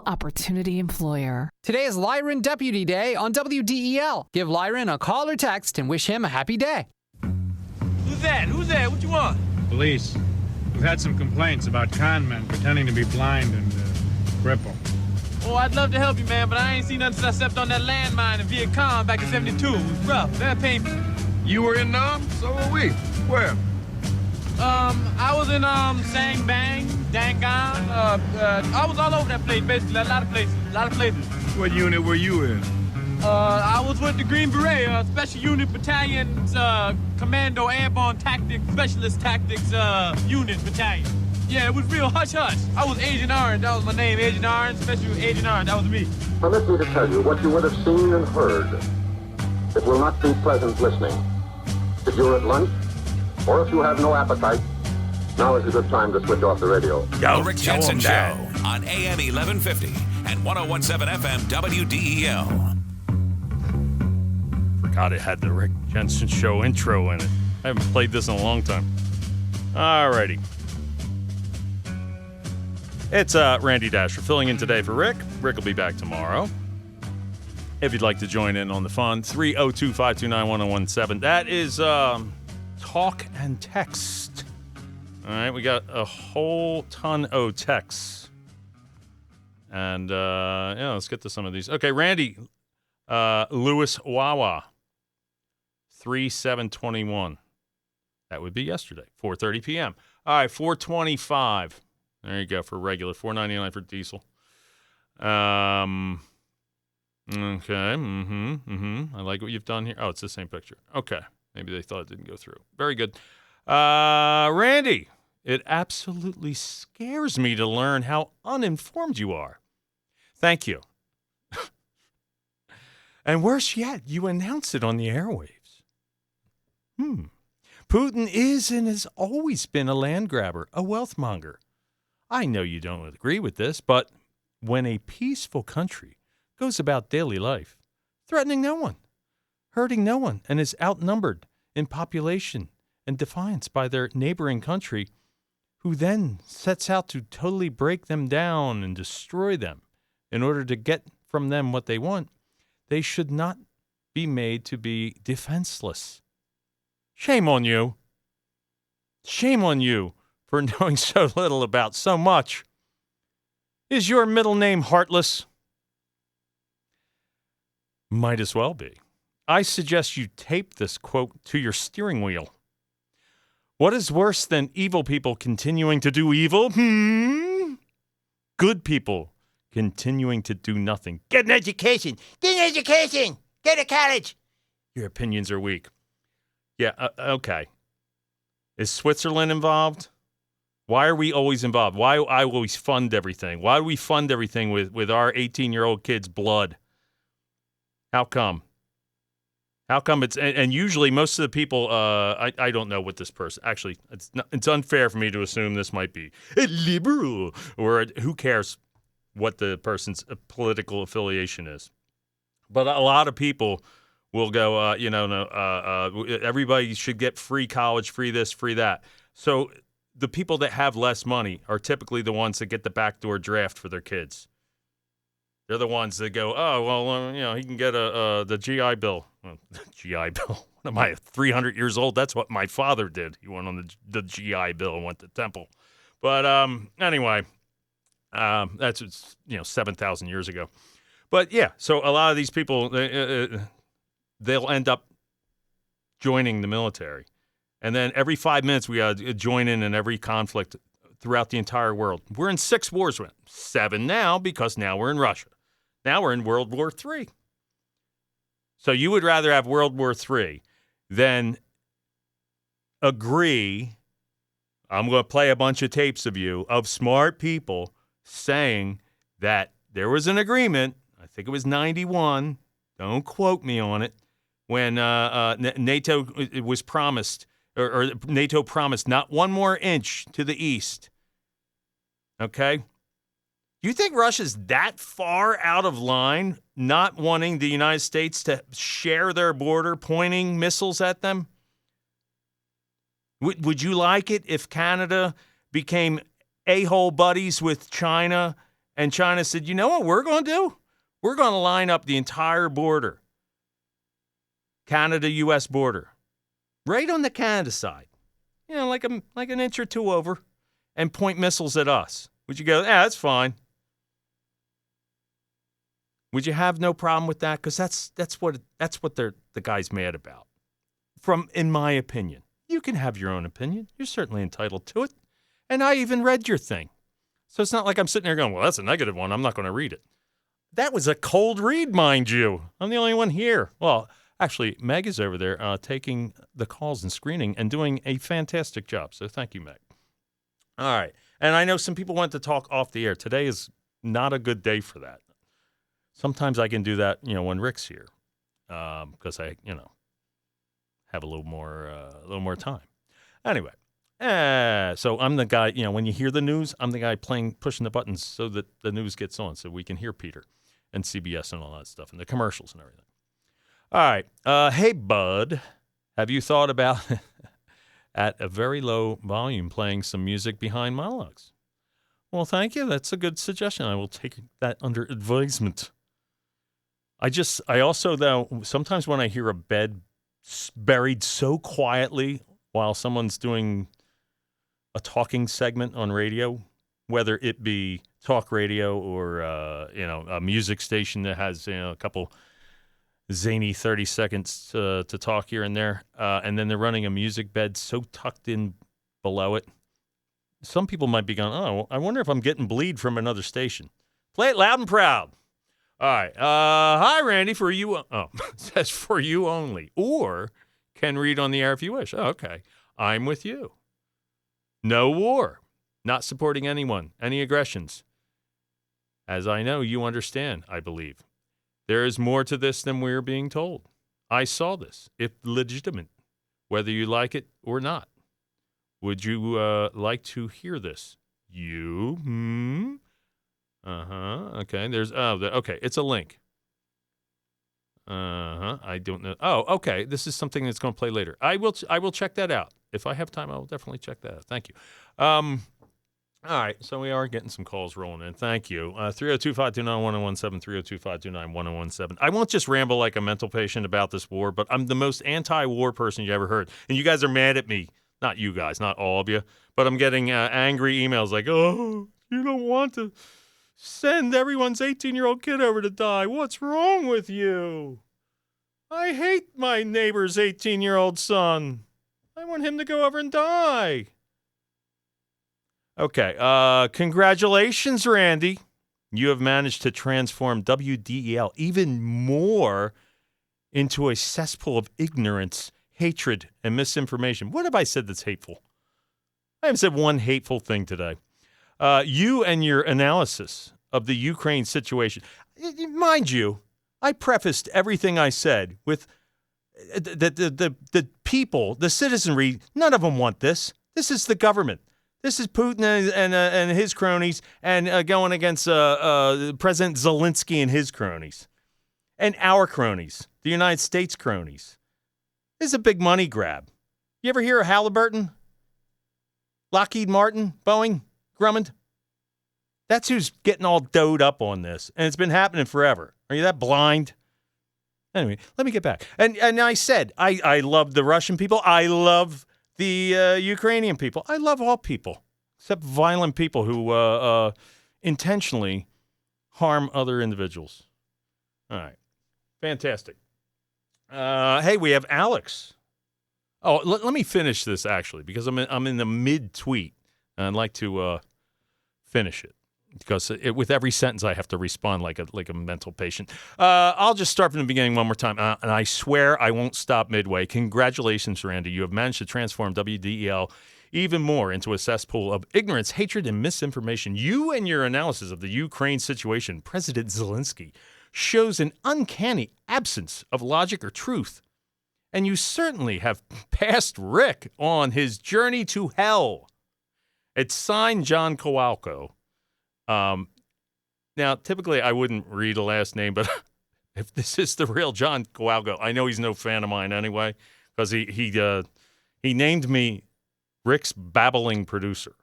opportunity employer. Today is Lyran Deputy Day on WDEL. Give Lyran a call or text and wish him a happy day. Who's that? Who's that? What you want? Police. We've had some complaints about con men pretending to be blind and crippled. Oh, I'd love to help you, man, but I ain't seen nothing since I stepped on that landmine in Viet Cong back in 72. It was rough. Very painful. You were in Nam? So were we. Where? I was in, Sang Bang, Dangang. I was all over that place, basically. A lot of places. What unit were you in? I was with the Green Beret, Special Unit Battalion's, Commando Airborne Tactics, Specialist Tactics, Unit Battalion. Yeah, it was real hush-hush. I was Agent Orange. That was my name, Agent Orange, Special Agent Orange. That was me. Permit me to tell you what you would have seen and heard. It will not be pleasant listening. If you're at lunch, or if you have no appetite, now is a good time to switch off the radio. The Rick Jensen Show on AM 1150 and 101.7 FM WDEL. Forgot it had the Rick Jensen Show intro in it. I haven't played this in a long time. Alrighty. It's Randy Dasher filling in today for Rick. Rick will be back tomorrow. If you'd like to join in on the fun, 302-529-1017. That is talk and text. All right, we got a whole ton of texts. And, yeah, let's get to some of these. Okay, Randy, Lewis Wawa, 3/7/21. That would be yesterday, 4:30 p.m. All right, 4:25. There you go for regular, $4.99 for diesel. Okay, I like what you've done here. Oh, it's the same picture. Okay, maybe they thought it didn't go through. Very good. Randy, it absolutely scares me to learn how uninformed you are. Thank you. And worse yet, you announce it on the airwaves. Putin is and has always been a land grabber, a wealth monger. I know you don't agree with this, but when a peaceful country goes about daily life, threatening no one, hurting no one, and is outnumbered in population and defiance by their neighboring country, who then sets out to totally break them down and destroy them in order to get from them what they want, they should not be made to be defenseless. Shame on you. Shame on you for knowing so little about so much. Is your middle name Heartless? Might as well be. I suggest you tape this quote to your steering wheel. What is worse than evil people continuing to do evil? Good people continuing to do nothing. Get an education. Get an education. Get a college. Your opinions are weak. Yeah, okay. Is Switzerland involved? Why are we always involved? Why do I always fund everything? Why do we fund everything with our 18-year-old kids' blood? How come? How come it's and usually most of the people I don't know what this person actually it's unfair for me to assume this might be a liberal or who cares what the person's political affiliation is. But a lot of people will go everybody should get free college, free this, free that. So the people that have less money are typically the ones that get the backdoor draft for their kids. They're the ones that go, oh, well, he can get the GI Bill. GI Bill? What am I, 300 years old? That's what my father did. He went on the GI Bill and went to Temple. But anyway, that's 7,000 years ago. But, yeah, so a lot of these people, they'll end up joining the military. And then every 5 minutes we got to join in every conflict throughout the entire world. We're in 6 wars, 7 now because now we're in Russia. Now we're in World War III. So you would rather have World War III than agree, I'm going to play a bunch of tapes of you, of smart people saying that there was an agreement, I think it was 91, don't quote me on it, when NATO was promised, or NATO promised not one more inch to the east. Okay? You think Russia's that far out of line, not wanting the United States to share their border, pointing missiles at them? Would you like it if Canada became a-hole buddies with China And China said, you know what we're going to do? We're going to line up the entire border, Canada-U.S. border, right on the Canada side, like an inch or two over, and point missiles at us. Would you go, that's fine? Would you have no problem with that? Because that's what the guy's mad about. In my opinion, you can have your own opinion. You're certainly entitled to it. And I even read your thing. So it's not like I'm sitting there going, well, that's a negative one. I'm not going to read it. That was a cold read, mind you. I'm the only one here. Well, actually, Meg is over there taking the calls and screening and doing a fantastic job. So thank you, Meg. All right. And I know some people want to talk off the air. Today is not a good day for that. Sometimes I can do that, when Rick's here, because I, have a little more time. Anyway, so I'm the guy. When you hear the news, I'm the guy pushing the buttons so that the news gets on, so we can hear Peter and CBS and all that stuff and the commercials and everything. All right, hey bud, have you thought about at a very low volume playing some music behind monologues? Well, thank you. That's a good suggestion. I will take that under advisement. I also, though, sometimes when I hear a bed buried so quietly while someone's doing a talking segment on radio, whether it be talk radio or, a music station that has, a couple zany 30 seconds to talk here and there, and then they're running a music bed so tucked in below it, some people might be going, oh, I wonder if I'm getting bleed from another station. Play it loud and proud. All right. Hi, Randy. For you. Oh, it says for you only. Or can read on the air if you wish. Oh, okay. I'm with you. No war. Not supporting anyone. Any aggressions. As I know, you understand, I believe. There is more to this than we're being told. I saw this. If legitimate, whether you like it or not. Would you like to hear this? You? Okay. Okay. It's a link. I don't know. Oh, okay. This is something that's going to play later. I will check that out. If I have time, I will definitely check that out. Thank you. All right. So we are getting some calls rolling in. Thank you. 302-529-1017, 302-529-1017. I won't just ramble like a mental patient about this war, but I'm the most anti-war person you ever heard. And you guys are mad at me. Not you guys, not all of you. But I'm getting angry emails like, oh, you don't want to send everyone's 18-year-old kid over to die. What's wrong with you? I hate my neighbor's 18-year-old son. I want him to go over and die. Okay, congratulations, Randy. You have managed to transform WDEL even more into a cesspool of ignorance, hatred, and misinformation. What have I said that's hateful? I haven't said one hateful thing today. You and your analysis of the Ukraine situation. Mind you, I prefaced everything I said with the people, the citizenry, none of them want this. This is the government. This is Putin and his cronies and going against President Zelensky and his cronies. And our cronies, the United States cronies. This is a big money grab. You ever hear of Halliburton? Lockheed Martin? Boeing? Grumman? That's who's getting all doughed up on this. And it's been happening forever. Are you that blind? Anyway, let me get back. And I said, I love the Russian people. I love the Ukrainian people. I love all people, except violent people who intentionally harm other individuals. All right. Fantastic. Hey, we have Alex. Oh, let me finish this, actually, because I'm in the mid-tweet, and I'd like to finish it. Because with every sentence, I have to respond like a mental patient. I'll just start from the beginning one more time, and I swear I won't stop midway. Congratulations, Randy. You have managed to transform WDEL even more into a cesspool of ignorance, hatred, and misinformation. You and your analysis of the Ukraine situation, President Zelensky, shows an uncanny absence of logic or truth. And you certainly have passed Rick on his journey to hell. It's signed John Kowalko. Now, typically, I wouldn't read a last name, but if this is the real John Kowalko, I know he's no fan of mine anyway, because he named me Rick's babbling producer.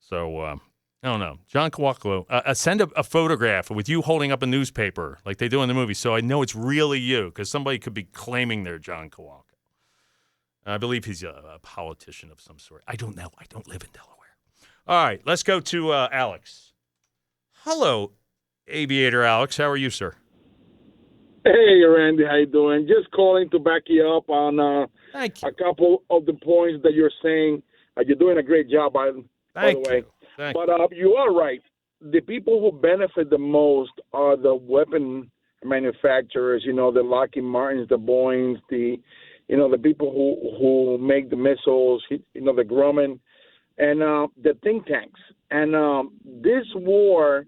So Oh, no. John Kawako, send a photograph with you holding up a newspaper like they do in the movie so I know it's really you because somebody could be claiming they're John Kawako. I believe he's a politician of some sort. I don't know. I don't live in Delaware. All right, let's go to Alex. Hello, Aviator Alex. How are you, sir? Hey, Randy, how you doing? Just calling to back you up on a couple of the points that you're saying. You're doing a great job, by the way. But you are right. The people who benefit the most are the weapon manufacturers, the Lockheed Martins, the Boeings, the people who make the missiles, the Grumman, and the think tanks. And this war,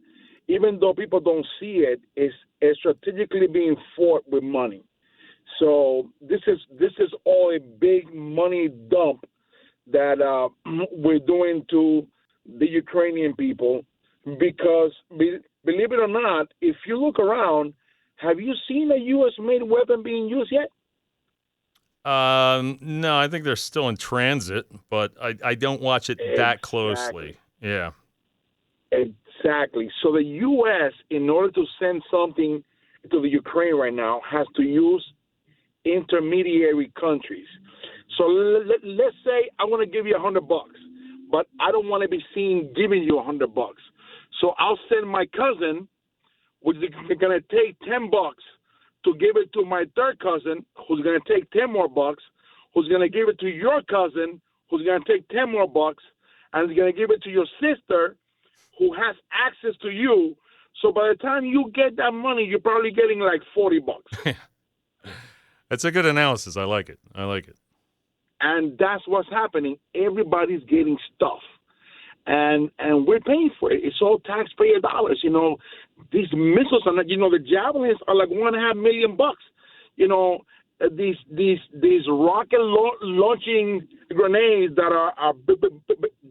even though people don't see it, is strategically being fought with money. So this is all a big money dump that we're doing to the Ukrainian people because, believe it or not, if you look around, have you seen a U.S.-made weapon being used yet? No, I think they're still in transit, but I don't watch it that closely. Yeah. Exactly. So the U.S., in order to send something to the Ukraine right now, has to use intermediary countries. So let's say I want to give you $100, but I don't want to be seen giving you $100. So I'll send my cousin, which is going to take $10 to give it to my third cousin, who's going to take 10 more bucks, who's going to give it to your cousin, who's going to take 10 more bucks, and is going to give it to your sister, who has access to you. So by the time you get that money, you're probably getting like $40. That's a good analysis. I like it. And that's what's happening. Everybody's getting stuff. And we're paying for it. It's all taxpayer dollars. These missiles are not, the javelins are like $1.5 million. These rocket launching grenades that are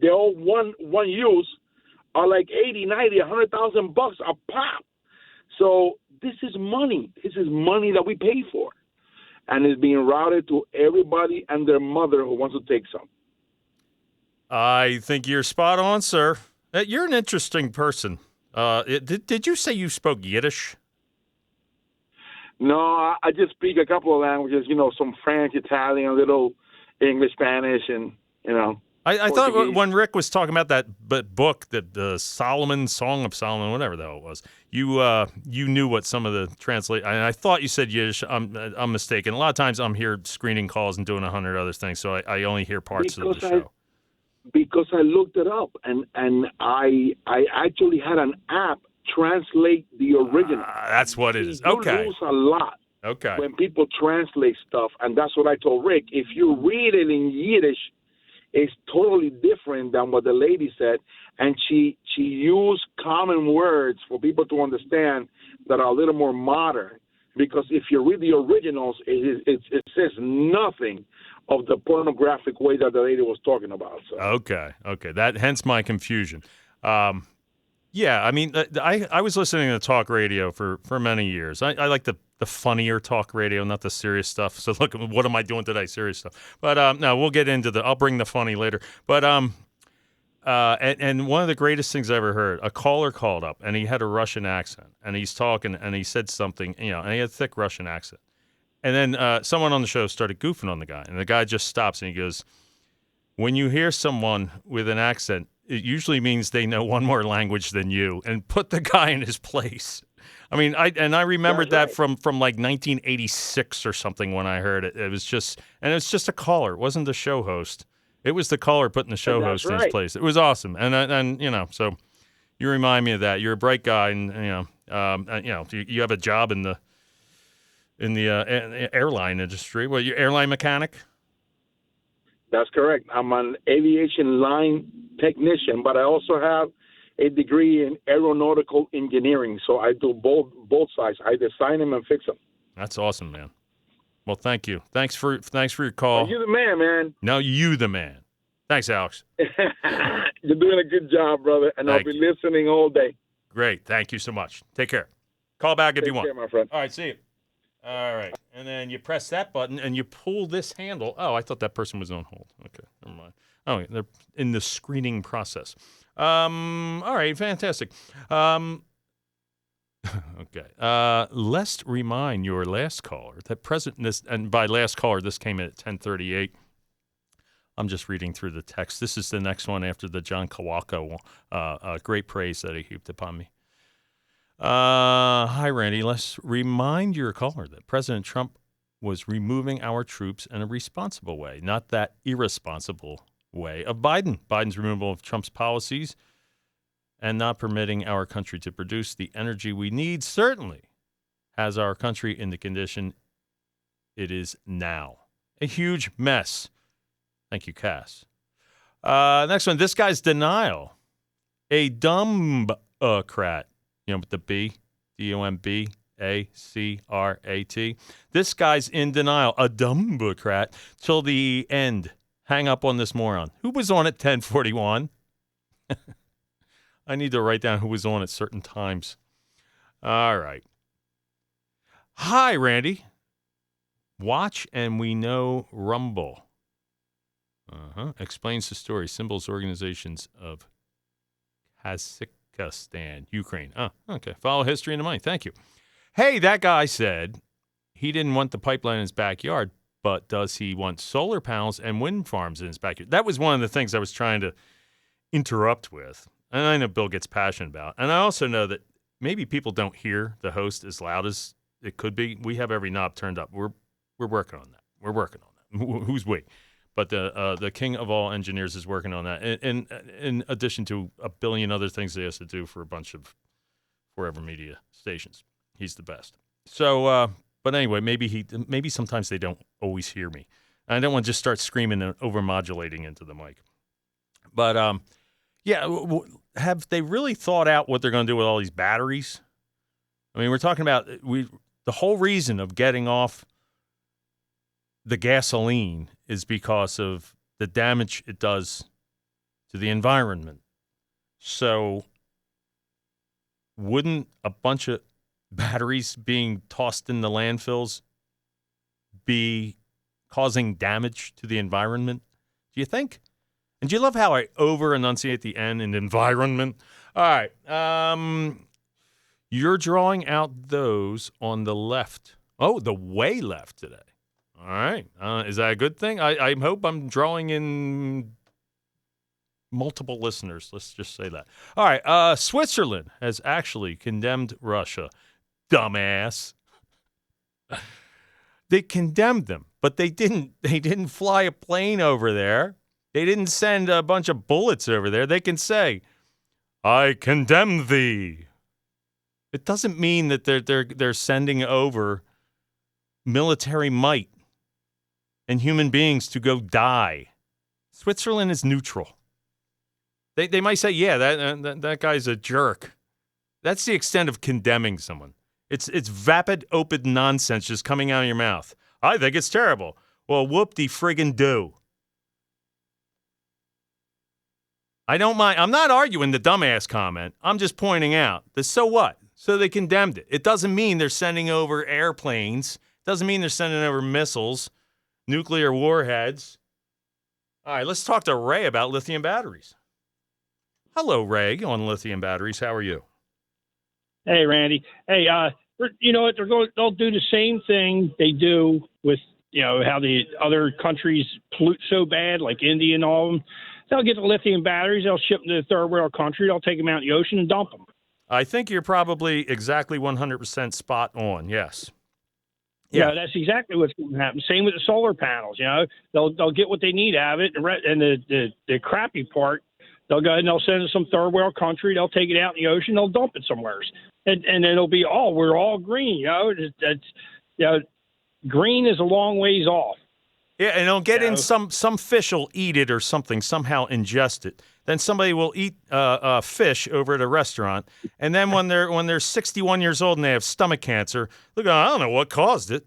they're all one use are like 80, 90, $100,000 a pop. So this is money. This is money that we pay for. And it's being routed to everybody and their mother who wants to take some. I think you're spot on, sir. You're an interesting person. Did you say you spoke Yiddish? No, I just speak a couple of languages, some French, Italian, a little English, Spanish, and, I thought when Rick was talking about that book, that the Song of Solomon, whatever the hell it was, you knew what some of the translate. I thought you said Yiddish. I'm mistaken. A lot of times I'm here screening calls and doing 100 other things, so I only hear parts of the show. Because I looked it up, and I actually had an app translate the original. That's what it is. Okay. You lose a lot. Okay. When people translate stuff, and that's what I told Rick. If you read it in Yiddish, it's totally different than what the lady said, and she used common words for people to understand that are a little more modern. Because if you read the originals, it says nothing of the pornographic way that the lady was talking about. So. Okay. That hence my confusion. Yeah, I mean, I was listening to talk radio for many years. I like the funnier talk radio, not the serious stuff. So look, what am I doing today? Serious stuff. But no, we'll get into I'll bring the funny later. But and one of the greatest things I ever heard, a caller called up and he had a Russian accent and he's talking and he said something, and he had a thick Russian accent. And then someone on the show started goofing on the guy, and the guy just stops and he goes, "When you hear someone with an accent, it usually means they know one more language than you," and put the guy in his place. I mean, I remembered that from like 1986 or something when I heard it. It was just a caller. It wasn't the show host. It was the caller putting the show host in his place. It was awesome. And so you remind me of that. You're a bright guy, and you have a job in the airline industry. Well, you're airline mechanic? That's correct. I'm an aviation line technician, but I also have a degree in aeronautical engineering. So I do both sides. I design them and fix them. That's awesome, man. Well, thank you. Thanks for your call. Well, you're the man, man. No, you the man. Thanks, Alex. You're doing a good job, brother, and I'll be listening all day. Great. Thank you so much. Take care. Call back if you want. Take care, my friend. All right, see you. All right. And then you press that button and you pull this handle. Oh, I thought that person was on hold. Okay, never mind. Oh, they're in the screening process. All right, fantastic. Okay. Let's remind your last caller that and by last caller, this came in at 10:38. I'm just reading through the text. This is the next one after the John Kawako great praise that he heaped upon me. Hi, Randy. Let's remind your caller that President Trump was removing our troops in a responsible way, not that irresponsible way of Biden. Biden's removal of Trump's policies and not permitting our country to produce the energy we need certainly has our country in the condition it is now. A huge mess. Thank you, Cass. Next one. This guy's denial. A dumb-crat. With the B. D-O-M-B-A-C-R-A-T. This guy's in denial. A dumb-crat till the end. Hang up on this moron. Who was on at 10:41? I need to write down who was on at certain times. All right. Hi, Randy. Watch and we know Rumble. Explains the story. Symbols organizations of Kazakhstan, Ukraine. Okay. Follow history and the money. Thank you. Hey, that guy said he didn't want the pipeline in his backyard, but does he want solar panels and wind farms in his backyard? That was one of the things I was trying to interrupt with. And I know Bill gets passionate about. And I also know that maybe people don't hear the host as loud as it could be. We have every knob turned up. We're working on that. We're working on that. Who's we? But the king of all engineers is working on that. In addition to a billion other things he has to do for a bunch of forever media stations. He's the best. So, but anyway, maybe sometimes they don't always hear me. I don't want to just start screaming and over-modulating into the mic. But, yeah, have they really thought out what they're going to do with all these batteries? I mean, we're talking about the whole reason of getting off the gasoline is because of the damage it does to the environment. So wouldn't a bunch of batteries being tossed in the landfills be causing damage to the environment? Do you think? And do you love how I over-enunciate the N in environment? All right. You're drawing out those on the left. Oh, the way left today. All right. Is that a good thing? I hope I'm drawing in multiple listeners. Let's just say that. All right. Switzerland has actually condemned Russia. Dumbass. They condemned them, but they didn't fly a plane over there. They didn't send a bunch of bullets over there. They can say, I condemn thee. It doesn't mean that they're sending over military might and human beings to go die. Switzerland is neutral. They might say, yeah, that guy's a jerk. That's the extent of condemning someone. It's vapid, open nonsense just coming out of your mouth. I think it's terrible. Well, whoop-de-friggin-do. I don't mind. I'm not arguing the dumbass comment. I'm just pointing out that so what? So they condemned it. It doesn't mean they're sending over airplanes. It doesn't mean they're sending over missiles, nuclear warheads. All right, let's talk to Ray about lithium batteries. Hello, Ray, on lithium batteries. How are you? Hey, Randy. Hey, you know what? They'll do the same thing they do with, how the other countries pollute so bad, like India and all of them. They'll get the lithium batteries. They'll ship them to the third world country. They'll take them out in the ocean and dump them. I think you're probably exactly 100% spot on. Yes. Yeah, that's exactly what's going to happen. Same with the solar panels. They'll get what they need out of it, and the crappy part, they'll go ahead and they'll send it to some third world country. They'll take it out in the ocean. They'll dump it somewhere, and it'll be we're all green. Green is a long ways off. Yeah, and it'll get in some fish will eat it or something, somehow ingest it. Then somebody will eat fish over at a restaurant, and then when they're 61 years old and they have stomach cancer, look, I don't know what caused it,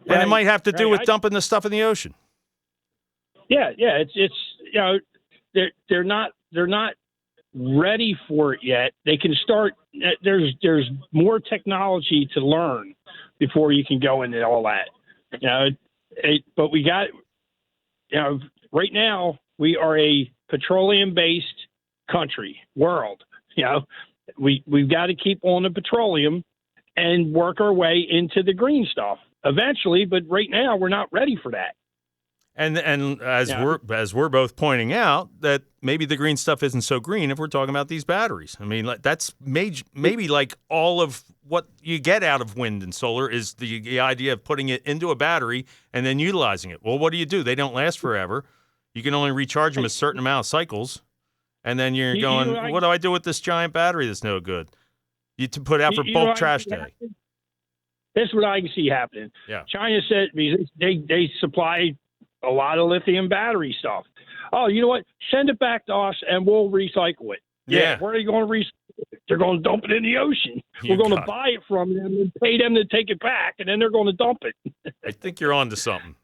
and it might have to do with dumping the stuff in the ocean. Yeah, it's they're not ready for it yet. They can start. There's more technology to learn before you can go into all that. But we got, right now we are a petroleum-based world. We've got to keep on the petroleum and work our way into the green stuff eventually. But right now, we're not ready for that. And as we're both pointing out, that maybe the green stuff isn't so green if we're talking about these batteries. I mean, that's maybe like all of what you get out of wind and solar is the idea of putting it into a battery and then utilizing it. Well, what do? They don't last forever. You can only recharge them a certain amount of cycles. And then you're going, what do I do with this giant battery that's no good? You to put out for bulk trash day. This is what I can see happening. Yeah. China said they supply a lot of lithium battery stuff. Oh, you know what? Send it back to us and we'll recycle it. Yeah. Where are they going to recycle it? They're going to dump it in the ocean. We're going to buy it from them and pay them to take it back, and then they're going to dump it. I think you're on to something.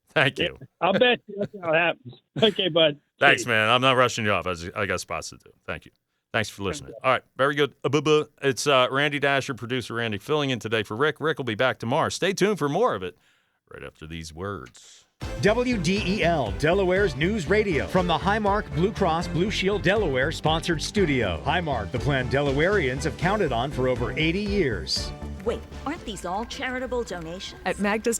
Thank you. I'll bet you that's how it happens. Okay, bud. Thanks, man. I'm not rushing you off. I got spots to do. Thank you. Thanks for listening. All right. Very good. It's Randy Dasher, producer Randy, filling in today for Rick. Rick will be back tomorrow. Stay tuned for more of it right after these words. WDEL, Delaware's news radio. From the Highmark Blue Cross Blue Shield Delaware sponsored studio. Highmark, the plan Delawareans have counted on for over 80 years. Wait, aren't these all charitable donations? At Magda's